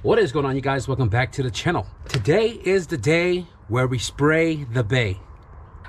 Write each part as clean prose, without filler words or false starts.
What is going on, you guys? Welcome back to the channel. Today is the day where we spray the bay.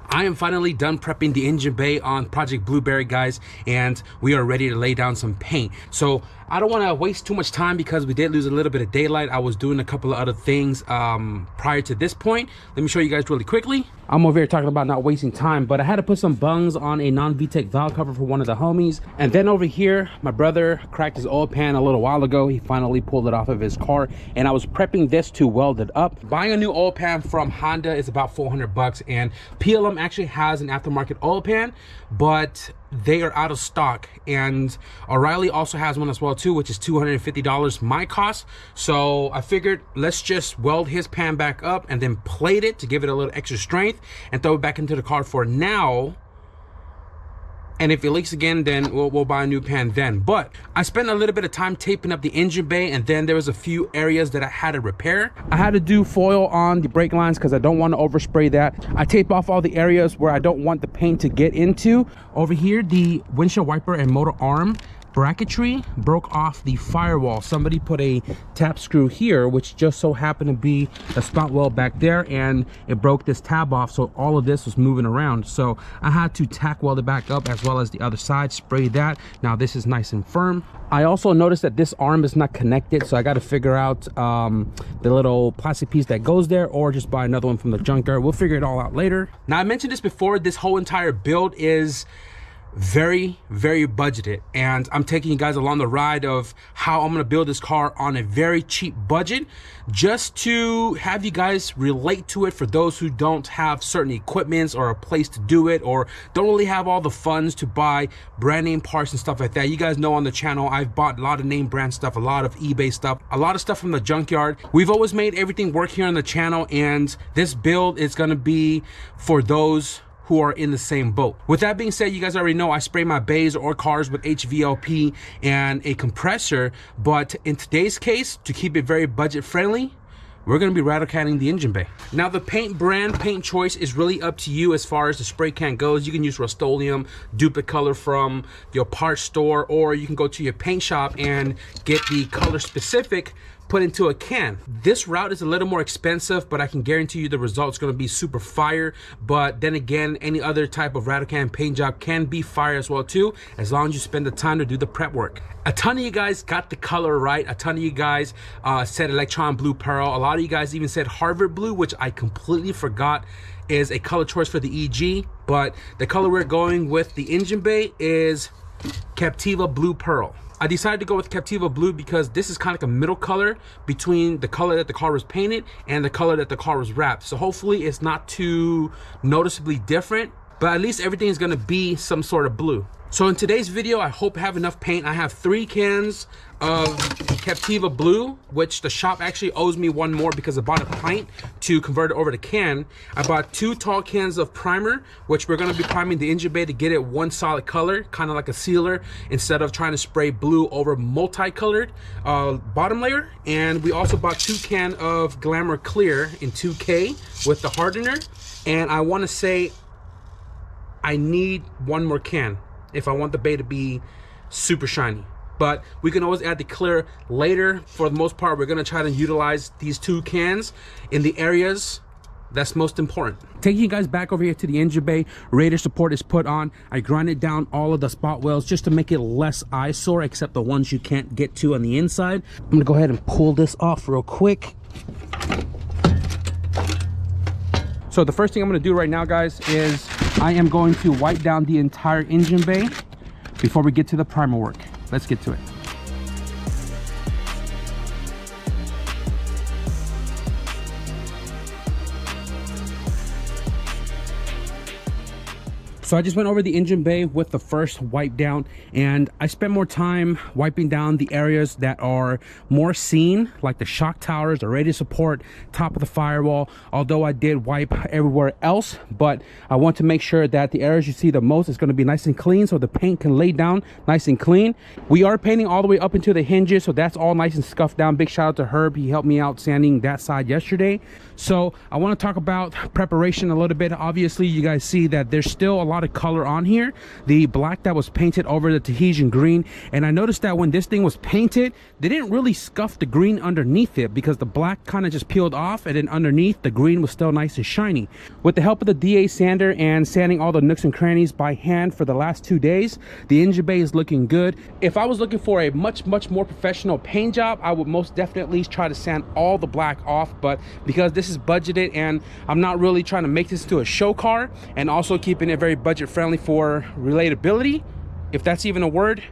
I am finally done prepping the engine bay on Project Blueberry, guys, and we are ready to lay down some paint. So I don't want to waste too much time because we did lose a little bit of daylight. I was doing a couple of other things prior to this point. Let me show you guys really quickly. I'm over here talking about not wasting time, but I had to put some bungs on a non-VTEC valve cover for one of the homies. And then over here, my brother cracked his oil pan a little while ago. He finally pulled it off of his car, and I was prepping this to weld it up. Buying a new oil pan from Honda is about 400 bucks, and PLM actually has an aftermarket oil pan, but they are out of stock, and O'Reilly also has one as well too, which is $250 my cost. So I figured let's just weld his pan back up and then plate it to give it a little extra strength and throw it back into the car for now. And if it leaks again, then we'll buy a new pan then. But I spent a little bit of time taping up the engine bay, and then there was a few areas that I had to repair. I had to do foil on the brake lines because I don't want to overspray that. I tape off all the areas where I don't want the paint to get into. Over here, the windshield wiper and motor arm bracketry broke off the firewall. Somebody put a tap screw here, which just so happened to be a spout weld back there, and it broke this tab off, so all of this was moving around. So I had to tack weld it back up, as well as the other side, spray that. Now this is nice and firm. I also noticed that this arm is not connected, so I got to figure out the little plastic piece that goes there, or just buy another one from the junkyard. We'll figure it all out later. Now, I mentioned this before, this whole entire build is very budgeted, and I'm taking you guys along the ride of how I'm going to build this car on a very cheap budget, just to have you guys relate to it for those who don't have certain equipments or a place to do it, or don't really have all the funds to buy brand name parts and stuff like that. You guys know on the channel I've bought a lot of name brand stuff, a lot of eBay stuff, a lot of stuff from the junkyard. We've always made everything work here on the channel, and this build is going to be for those who are in the same boat. With that being said, you guys already know I spray my bays or cars with HVLP and a compressor, but in today's case, to keep it very budget friendly, we're going to be rattle canning the engine bay. Now, the paint brand, paint choice is really up to you as far as the spray can goes. You can use Rust-Oleum, Duplicolor from your parts store, or you can go to your paint shop and get the color specific put into a can. This route is a little more expensive, but I can guarantee you the result's gonna be super fire. But then again, any other type of rattle can paint job can be fire as well too, as long as you spend the time to do the prep work. A ton of you guys got the color right. A ton of you guys said Electron Blue Pearl. A lot of you guys even said Harvard Blue, which I completely forgot is a color choice for the EG. But the color we're going with the engine bay is Captiva Blue Pearl. I decided to go with Captiva Blue because this is kind of like a middle color between the color that the car was painted and the color that the car was wrapped. So hopefully it's not too noticeably different, but at least everything is going to be some sort of blue. So in today's video, I hope I have enough paint. I have 3 cans of Captiva Blue, which the shop actually owes me one more because I bought a pint to convert it over to can. I bought 2 tall cans of primer, which we're going to be priming the engine bay to get it one solid color, kind of like a sealer, instead of trying to spray blue over multicolored bottom layer. And we also bought 2 cans of Glamour Clear in 2K with the hardener. And I want to say I need one more can if I want the bay to be super shiny. But we can always add the clear later. For the most part, we're gonna try to utilize these 2 cans in the areas that's most important. Taking you guys back over here to the engine bay, radiator support is put on. I grinded down all of the spot welds just to make it less eyesore, except the ones you can't get to on the inside. I'm gonna go ahead and pull this off real quick. So the first thing I'm gonna do right now, guys, is I am going to wipe down the entire engine bay before we get to the primer work. Let's get to it. So I just went over the engine bay with the first wipe down, and I spent more time wiping down the areas that are more seen, like the shock towers, the radiator support, top of the firewall, although I did wipe everywhere else. But I want to make sure that the areas you see the most is going to be nice and clean, so the paint can lay down nice and clean. We are painting all the way up into the hinges, so that's all nice and scuffed down. Big shout out to Herb, he helped me out sanding that side yesterday. So I want to talk about preparation a little bit. Obviously you guys see that there's still a lot lot of color on here. The black that was painted over the Tahitian green, and I noticed that when this thing was painted, they didn't really scuff the green underneath it because the black kind of just peeled off, and then underneath the green was still nice and shiny. With the help of the DA sander and sanding all the nooks and crannies by hand for the last 2 days, the engine bay is looking good. If I was looking for a much more professional paint job, I would most definitely try to sand all the black off, but because this is budgeted and I'm not really trying to make this into a show car, and also keeping it very budget friendly for relatability, if that's even a word,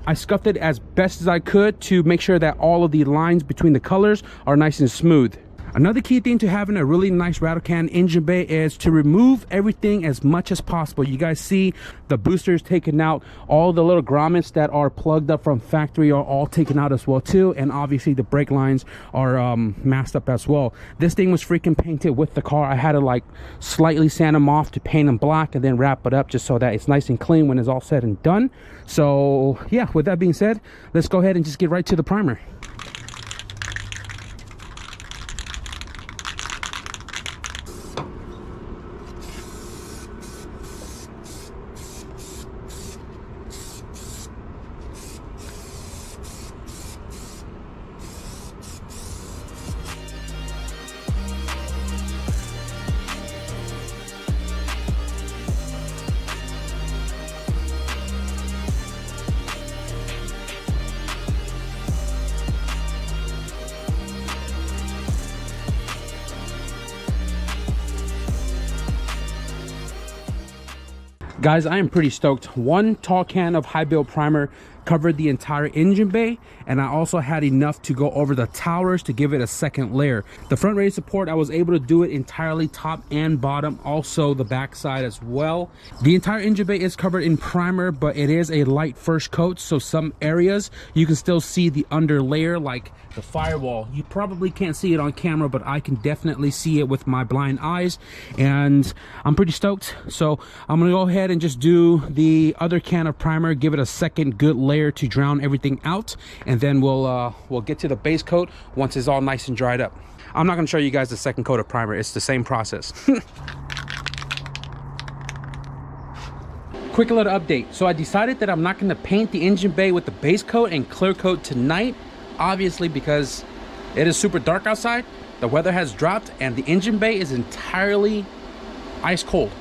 I scuffed it as best as I could to make sure that all of the lines between the colors are nice and smooth. Another key thing to having a really nice rattle can engine bay is to remove everything as much as possible. You guys see the boosters taken out, all the little grommets that are plugged up from factory are all taken out as well too, and obviously the brake lines are masked up as well. This thing was freaking painted with the car. I had to like slightly sand them off to paint them black and then wrap it up just so that it's nice and clean when it's all said and done. So yeah, with that being said, let's go ahead and just get right to the primer. Guys, I am pretty stoked. One tall can of high build primer covered the entire engine bay, and I also had enough to go over the towers to give it a second layer. The front raised support, I was able to do it entirely top and bottom, also the back side as well. The entire engine bay is covered in primer, but it is a light first coat, so some areas you can still see the under layer, like the firewall. You probably can't see it on camera, but I can definitely see it with my blind eyes, and I'm pretty stoked. So I'm gonna go ahead and just do the other can of primer, give it a second good layer to drown everything out, and then we'll get to the base coat once it's all nice and dried up. I'm not going to show you guys the second coat of primer. It's the same process. Quick little update. So I decided that I'm not going to paint the engine bay with the base coat and clear coat tonight, obviously because it is super dark outside, the weather has dropped, and the engine bay is entirely ice cold.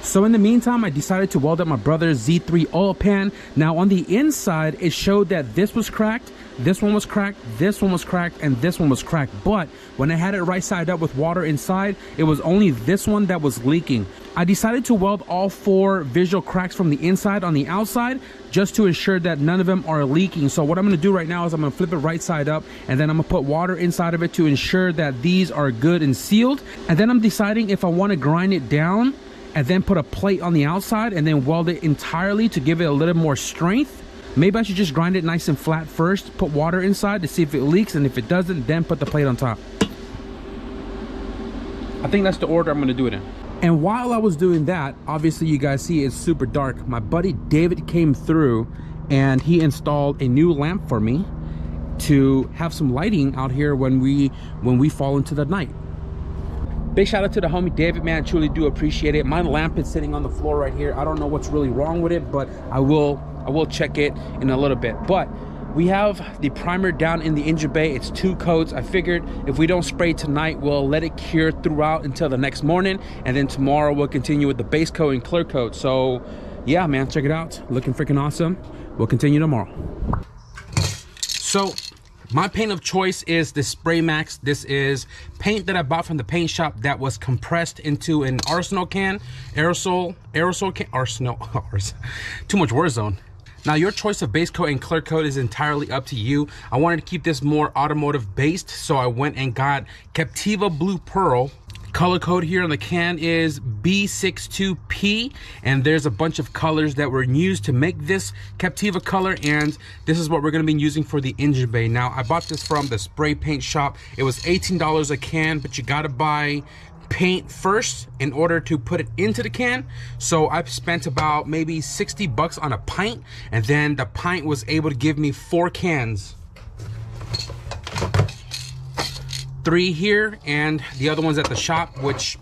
So in the meantime, I decided to weld up my brother's Z3 oil pan. Now on the inside, it showed that this was cracked, this one was cracked, this one was cracked, and this one was cracked. But when I had it right side up with water inside, it was only this one that was leaking. I decided to weld all 4 visual cracks from the inside on the outside just to ensure that none of them are leaking. So what I'm gonna do right now is I'm gonna flip it right side up, and then I'm gonna put water inside of it to ensure that these are good and sealed. And then I'm deciding if I wanna grind it down and then put a plate on the outside and then weld it entirely to give it a little more strength. Maybe I should just grind it nice and flat first, put water inside to see if it leaks, and if it doesn't, then put the plate on top. I think that's the order I'm gonna do it in. And while I was doing that, obviously you guys see it's super dark. My buddy David came through and he installed a new lamp for me to have some lighting out here when we fall into the night. Big shout out to the homie David, man. Truly do appreciate it. My lamp is sitting on the floor right here. I don't know what's really wrong with it, but I will check it in a little bit. But we have the primer down in the engine bay. It's 2 coats. I figured if we don't spray tonight, we'll let it cure throughout until the next morning, and then tomorrow we'll continue with the base coat and clear coat. So yeah, man, check it out. Looking freaking awesome. We'll continue tomorrow. So my paint of choice is the Spray Max. This is paint that I bought from the paint shop that was compressed into an aerosol can. Too much word zone. Now your choice of base coat and clear coat is entirely up to you. I wanted to keep this more automotive based, so I went and got Captiva Blue Pearl. Color code here on the can is B62P, and there's a bunch of colors that were used to make this Captiva color, and this is what we're going to be using for the engine bay. Now I bought this from the spray paint shop. It was $18 a can, but you got to buy paint first in order to put it into the can. So I've spent about maybe 60 bucks on a pint, and then the pint was able to give me 4 cans. 3 here and the other ones at the shop, which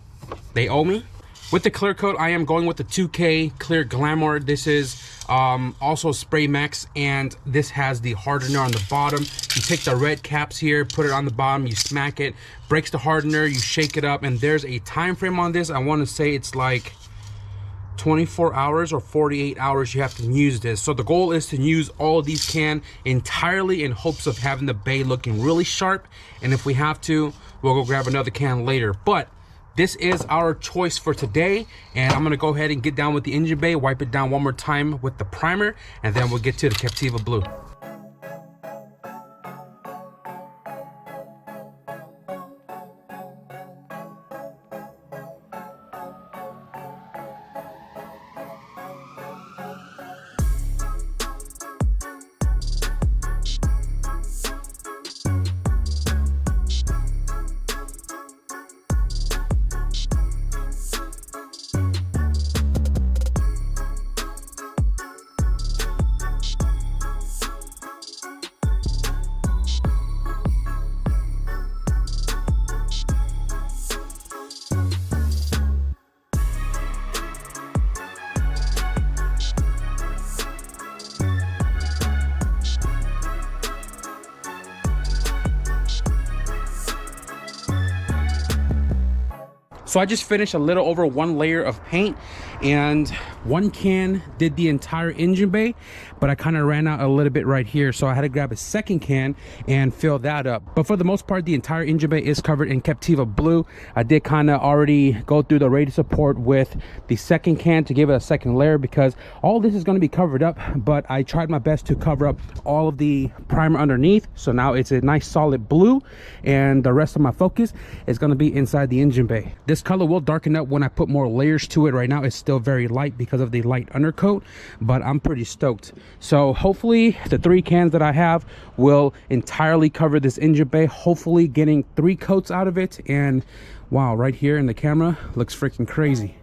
they owe me. With the clear coat, I am going with the 2K Clear Glamour. This is also Spray Max, and this has the hardener on the bottom. You take the red caps here, put it on the bottom, you smack it, breaks the hardener, you shake it up, and there's a time frame on this. I want to say it's like 24 hours or 48 hours you have to use this. So the goal is to use all of these cans entirely in hopes of having the bay looking really sharp, and if we have to, we'll go grab another can later. But this is our choice for today, and I'm gonna go ahead and get down with the engine bay, wipe it down one more time with the primer, and then we'll get to the Captiva Blue. So I just finished a little over 1 layer of paint, and 1 can did the entire engine bay, but I kind of ran out a little bit right here, so I had to grab a 2nd can and fill that up. But for the most part, the entire engine bay is covered in Captiva Blue. I did kind of already go through the radius support with the 2nd can to give it a 2nd layer, because all this is going to be covered up, but I tried my best to cover up all of the primer underneath. So now it's a nice solid blue, and the rest of my focus is going to be inside the engine bay. This color will darken up when I put more layers to it. Right now it's still very light because of the light undercoat, but I'm pretty stoked. So hopefully the 3 cans that I have will entirely cover this engine bay, hopefully getting 3 coats out of it. And wow, right here in the camera looks freaking crazy.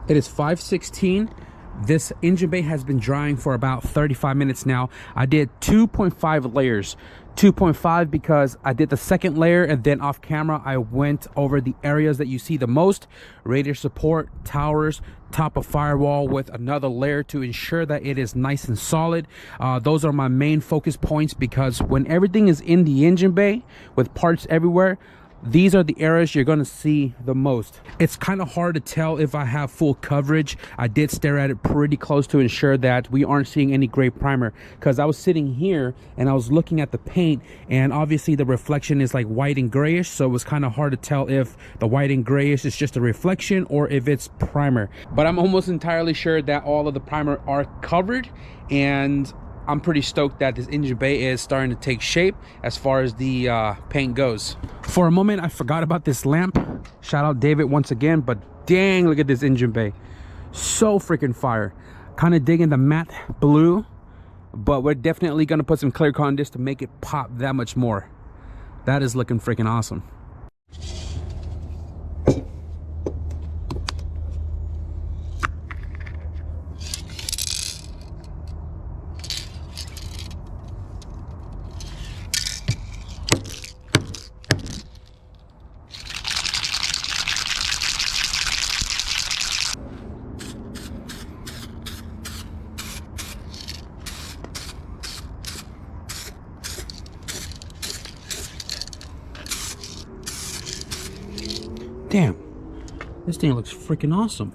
It is 5:16. This engine bay has been drying for about 35 minutes now. I did 2.5 layers. 2.5 because I did the 2nd layer, and then off camera I went over the areas that you see the most: radiator support, towers, top of firewall, with another layer to ensure that it is nice and solid. Those are my main focus points, because when everything is in the engine bay with parts everywhere, these are the areas you're going to see the most. It's kind of hard to tell if I have full coverage. I did stare at it pretty close to ensure that we aren't seeing any gray primer, because I was sitting here and I was looking at the paint, and obviously the reflection is like white and grayish, so it was kind of hard to tell if the white and grayish is just a reflection or if it's primer. But I'm almost entirely sure that all of the primer are covered, and I'm pretty stoked that this engine bay is starting to take shape as far as the paint goes. For a moment I forgot about this lamp. Shout out David once again, but dang, look at this engine bay. So freaking fire. Kind of digging the matte blue, but we're definitely gonna put some clear coat on this to make it pop that much more. That is looking freaking awesome. Damn, this thing looks freaking awesome.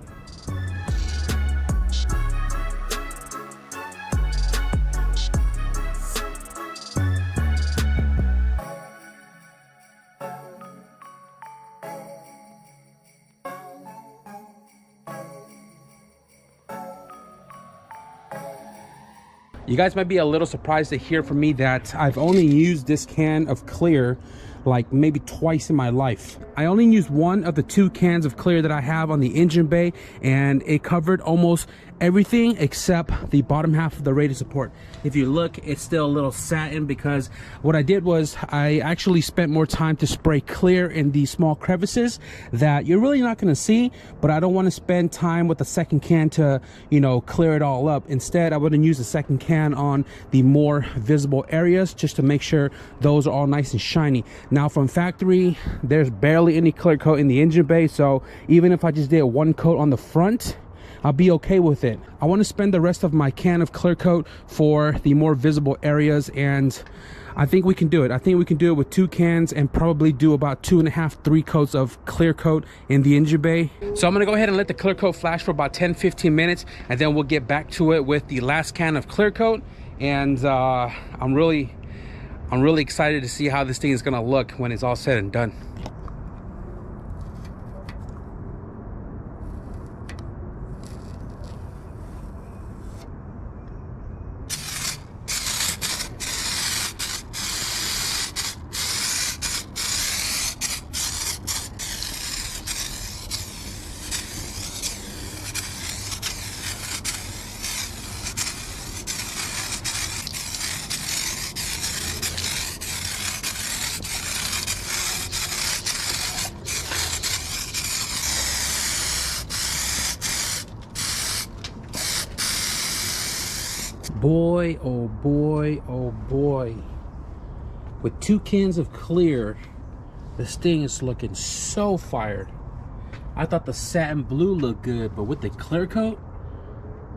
You guys might be a little surprised to hear from me that I've only used this can of clear like maybe twice in my life. I only used one of the 2 cans of clear that I have on the engine bay, and it covered almost everything except the bottom half of the radiator support. If you look, it's still a little satin because what I did was I actually spent more time to spray clear in these small crevices that you're really not going to see, but I don't want to spend time with the second can to, you know, clear it all up. Instead, I wouldn't use the second can on the more visible areas just to make sure those are all nice and shiny. Now from factory, there's barely any clear coat in the engine bay, so even if I just did 1 coat on the front, I'll be okay with it. I want to spend the rest of my can of clear coat for the more visible areas, and I think we can do it. I think we can do it with 2 cans and probably do about 2.5, 3 coats of clear coat in the engine bay. So I'm gonna go ahead and let the clear coat flash for about 10-15 minutes, and then we'll get back to it with the last can of clear coat. And I'm really excited to see how this thing is gonna look when it's all said and done. Boy, oh boy, oh boy. With 2 cans of clear, this thing is looking so fired. I thought the satin blue looked good, but with the clear coat,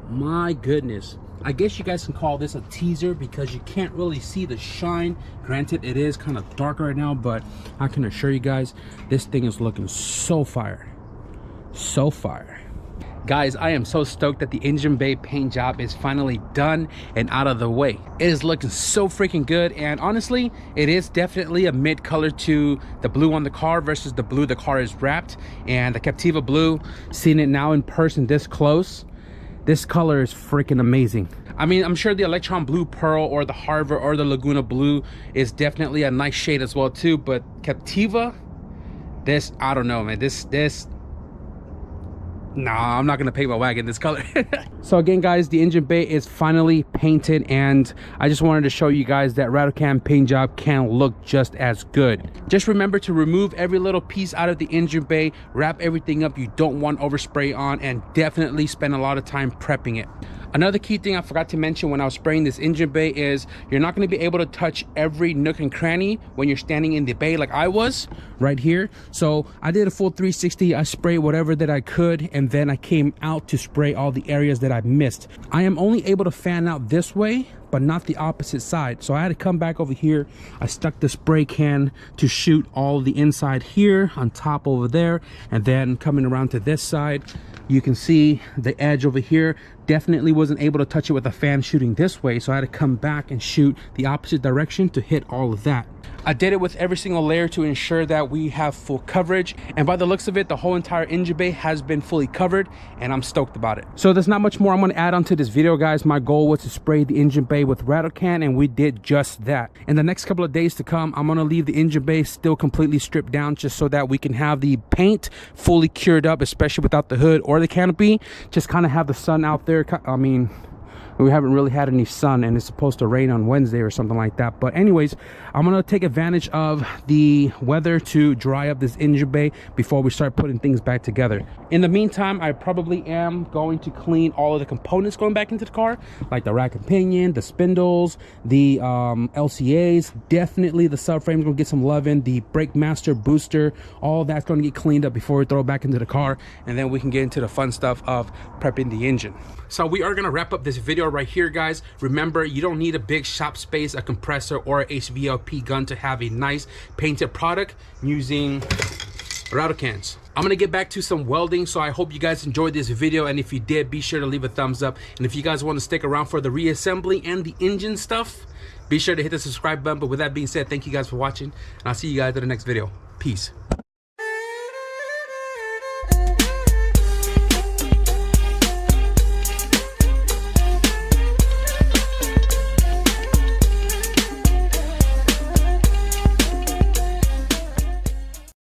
my goodness. I guess you guys can call this a teaser because you can't really see the shine. Granted, it is kind of dark right now, but I can assure you guys, this thing is looking so fire. So fire. Guys, I am so stoked that the engine bay paint job is finally done and out of the way. It is looking so freaking good, and honestly, it is definitely a mid color to the blue on the car versus the blue the car is wrapped. And the Captiva blue, seeing it now in person this close, this color is freaking amazing. I mean, I'm sure the Electron Blue Pearl or the Harvard or the Laguna Blue is definitely a nice shade as well too, but Captiva, this, I don't know, man, nah, I'm not gonna paint my wagon this color. So again, guys, the engine bay is finally painted, and I just wanted to show you guys that Rattle can paint job can look just as good. Just remember to remove every little piece out of the engine bay, wrap everything up you don't want overspray on, and definitely spend a lot of time prepping it. Another key thing I forgot to mention when I was spraying this engine bay is you're not going to be able to touch every nook and cranny when you're standing in the bay like I was right here. So I did a full 360. I sprayed whatever that I could, and then I came out to spray all the areas that I missed. I am only able to fan out this way, but not the opposite side. So I had to come back over here. I stuck the spray can to shoot all the inside here, on top over there, and then coming around to this side, you can see the edge over here. Definitely wasn't able to touch it with a fan shooting this way, so I had to come back and shoot the opposite direction to hit all of that. I did it with every single layer to ensure that we have full coverage, and by the looks of it, the whole entire engine bay has been fully covered, and I'm stoked about it. So there's not much more I'm going to add onto this video, guys. My goal was to spray the engine bay with Rattle can, and we did just that. In the next couple of days to come, I'm going to leave the engine bay still completely stripped down, just so that we can have the paint fully cured up, especially without the hood or the canopy. Just kind of have the sun out there. I mean, we haven't really had any sun, and it's supposed to rain on Wednesday or something like that. But anyways, I'm gonna take advantage of the weather to dry up this engine bay before we start putting things back together. In the meantime, I probably am going to clean all of the components going back into the car, like the rack and pinion, the spindles, the LCAs. Definitely the subframe's gonna get some love in, the brake master booster, all that's gonna get cleaned up before we throw it back into the car, and then we can get into the fun stuff of prepping the engine. So we are gonna wrap up this video right here, guys. Remember, you don't need a big shop space, a compressor, or a HVLP gun to have a nice painted product using Rattle cans. I'm gonna get back to some welding, so I hope you guys enjoyed this video, and if you did, be sure to leave a thumbs up. And if you guys want to stick around for the reassembly and the engine stuff, be sure to hit the subscribe button. But with that being said, thank you guys for watching, and I'll see you guys in the next video. Peace.